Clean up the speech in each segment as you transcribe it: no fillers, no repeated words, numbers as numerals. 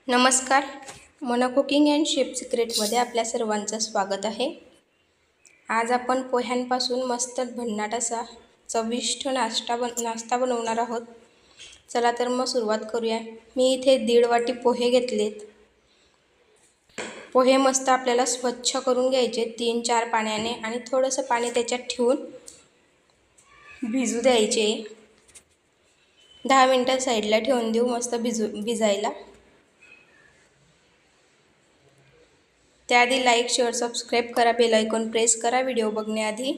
नमस्कार. Mona cooking and chef सिक्रेटमध्ये आपल्या सर्वांचं स्वागत आहे. आज आपण पोह्यांपासून मस्त भन्नाट असा चविष्ट नाश्ता बनवणार आहोत. चला तर मग सुरुवात करूया. मी इथे 1.5 वाटी पोहे घेतलेत. पोहे मस्त आपल्याला स्वच्छ करून घ्यायचे 3-4 पाण्याने आणि थोडंसं पाणी त्याच्यात ठेवून भिजू द्यायचे. 10 मिनटं साईडला ठेवून देऊ मस्त भिजायला. त्याआधी लाईक, शेअर, सबस्क्राईब करा, बेल आयकॉन प्रेस करा व्हिडिओ बघण्याआधी,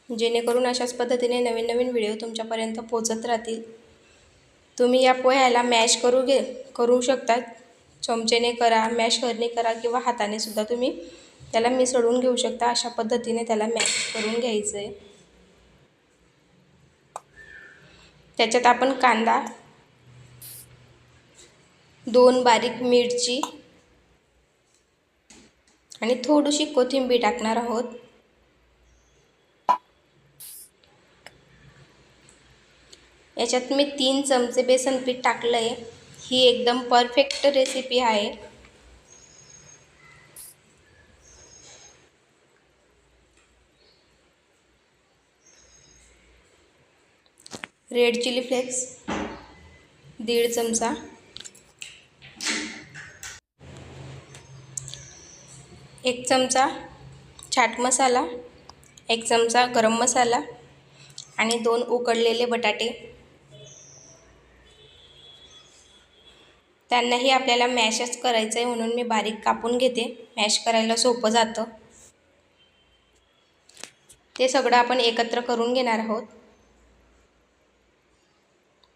जेणेकरून अशाच पद्धतीने नवीन नवीन व्हिडिओ तुमच्यापर्यंत पोहोचत राहतील. तुम्ही या पोह्याला मॅश करू शकता. चमचेने करा, मॅशरने करा किंवा हाताने सुद्धा तुम्ही त्याला मिसळून घेऊ शकता. अशा पद्धतीने त्याला मॅश करून घ्यायचं आहे. त्याच्यात आपण कांदा, 2 बारीक मिरची आणि थोडीशी कोथिंबीर टाकणार आहोत. याच्यात मी 3 चमचे बेसन पीठ टाकलं आहे. ही एकदम परफेक्ट रेसिपी आहे. रेड चिली फ्लेक्स 1.5 चमचा, 1 चमचा चाट मसाला, 1 चमचा गरम मसाला आणि 2 उकडलेले बटाटे. त्यांनाही आपल्याला मॅशच करायचं आहे, म्हणून मी बारीक कापून घेते. मॅश करायला सोपं जातं. ते सगळं आपण एकत्र करून घेणार आहोत.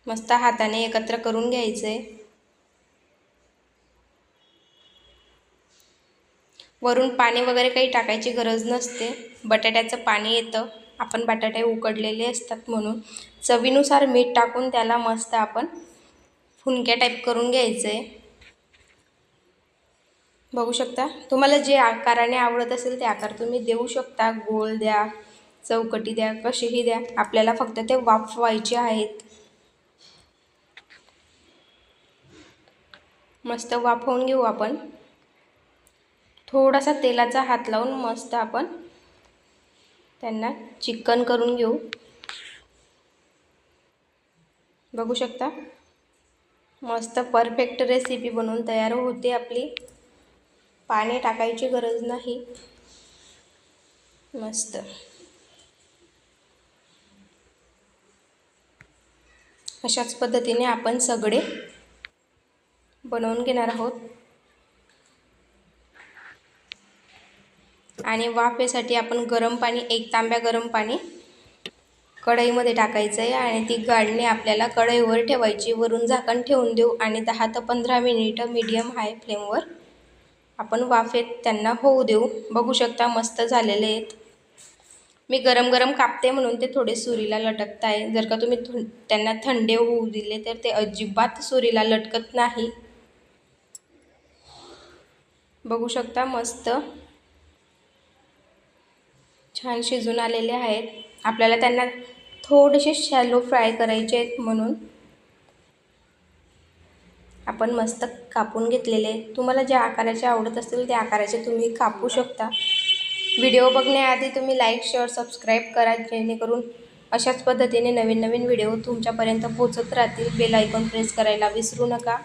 मस्त हाताने एकत्र करून घ्यायचं आहे. वरून पाणी वगैरे काही टाकायची गरज नसते. बटाट्याचं पाणी येतं. आपण बटाटे उकडलेले असतात म्हणून. चवीनुसार मीठ टाकून त्याला मस्त आपण फुनक्या टाईप करून घ्यायचं आहे. बघू शकता. तुम्हाला जे आकाराने आवडत असेल ते आकार तुम्ही देऊ शकता. गोल द्या, चौकटी द्या, कशीही द्या. आपल्याला फक्त ते वाफवायचे आहेत. मस्त वाफवून घेऊ आपण. थोडासा तेलाचा हात लावून मस्त आपण त्यांना चिकन करून घेऊ. बघू शकता. मस्त परफेक्ट रेसिपी बनवून तयार होते आपली. पाणी टाकायची गरज नाही. मस्त अशाच पद्धतीने आपण सगळे बनवून घेणार आहोत. आणि वाफेसाठी आपण गरम पाणी, 1 तांब्या गरम पाणी कढईमध्ये टाकायचं आहे आणि ती गाळणी आपल्याला कढईवर ठेवायची. वरून झाकण ठेवून देऊ आणि 10 ते 15 मिनिटं मीडियम हाय फ्लेमवर आपण वाफेत त्यांना होऊ देऊ. बघू शकता मस्त झालेले आहेत. मी गरम गरम कापते म्हणून ते थोडे सुरीला लटकत आहे. जर का तुम्ही त्यांना थंडे होऊ दिले तर ते अजिबात सुरीला लटकत नाही. बघू शकता मस्त छान शिजून आलेले आहेत. आपल्याला त्यांना थोडेसे शॅलो फ्राय करायचे आहेत म्हणून आपण मस्त कापून घेतलेले. तुम्हाला ज्या आकाराचे आवडत असतील त्या आकाराचे तुम्ही कापू शकता. व्हिडिओ बघण्याआधी तुम्ही लाईक, शेअर, सबस्क्राईब करा, जेणेकरून अशाच पद्धतीने नवीन नवीन व्हिडिओ तुमच्यापर्यंत पोहोचत राहतील. बेल आयकॉन प्रेस करायला विसरू नका.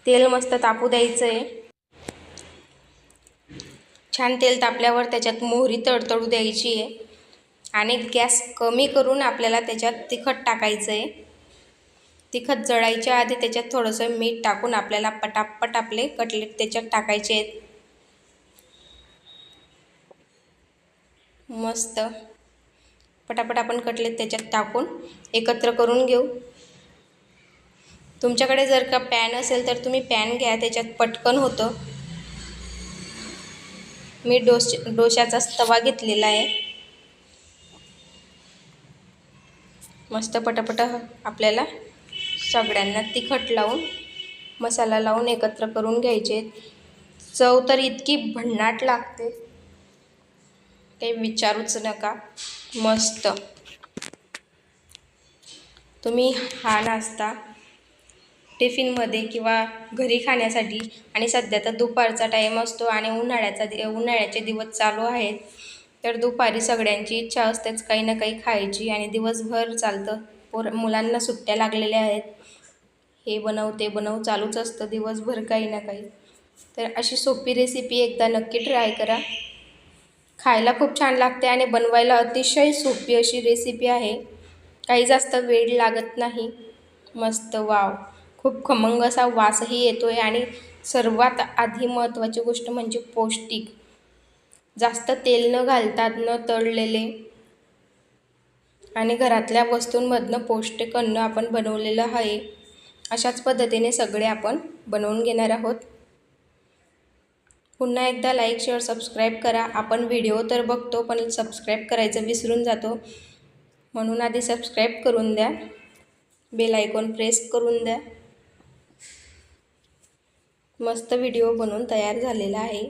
तेल मस्त तापू द्यायचं आहे. छान तेल तापल्यावर त्याच्यात मोहरी तडतडू द्यायची आहे आणि गॅस कमी करून आपल्याला त्याच्यात तिखट टाकायचं आहे. तिखट जळायच्या आधी त्याच्यात थोडंसं मीठ टाकून आपल्याला पटापट आपले कटलेट त्याच्यात टाकायचे आहेत. मस्त पटापट आपण कटलेट त्याच्यात टाकून एकत्र करून घेऊ. तुमच्याकडे जर का पॅन असेल तर तुम्ही पॅन घ्या, त्याच्यात पटकन होतं. मी डोशाचाच तवा घेतलेला आहे. मस्त पटापट आपल्याला सगळ्यांना तिखट लावून, मसाला लावून एकत्र करून घ्यायचे. चव तर इतकी भन्नाट लागते, काही विचारूच नका. मस्त तुम्ही हा नाश्ता टिफिनमध्ये किंवा घरी खाण्यासाठी. आणि सध्या तर दुपारचा टाईम असतो आणि उन्हाळ्याचे दिवस चालू आहेत, तर दुपारी सगळ्यांची इच्छा असतेच काही ना काही खायची आणि दिवसभर चालतं. मुलांना सुट्ट्या लागलेल्या आहेत, हे बनव ते बनव चालूच असतं दिवसभर काही ना काही. तर अशी सोपी रेसिपी एकदा नक्की ट्राय करा. खायला खूप छान लागते आणि बनवायला अतिशय सोपी अशी रेसिपी आहे. काही जास्त वेळ लागत नाही. मस्त वाव, खूप खमंग असा वासही येतो आहे आणि सर्वात आधी महत्त्वाची गोष्ट म्हणजे पौष्टिक. जास्त तेल न घालता न तळलेले आणि घरातल्या वस्तूंमधनं पौष्टिक अन्न आपण बनवलेलं आहे. अशाच पद्धतीने सगळे आपण बनवून घेणार आहोत. पुन्हा एकदा लाईक शेअर सबस्क्राईब करा. आपण व्हिडिओ तर बघतो पण सबस्क्राईब करायचं विसरून जातो, म्हणून आधी सबस्क्राईब करून द्या, बेल आयकॉन प्रेस करून द्या. मस्त व्हिडिओ बनवून तयार झालेला आहे.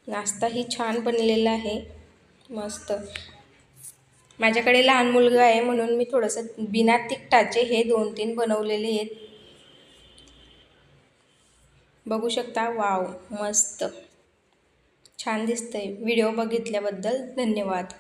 नाश्ताही छान बनलेला आहे. मस्त. माझ्याकडे लहान मुलगा आहे म्हणून मी थोडंसं बिना तिखटाचे हे 2-3 बनवलेले आहेत. बघू शकता. वाव, मस्त छान दिसतंय. व्हिडिओ बघितल्याबद्दल धन्यवाद.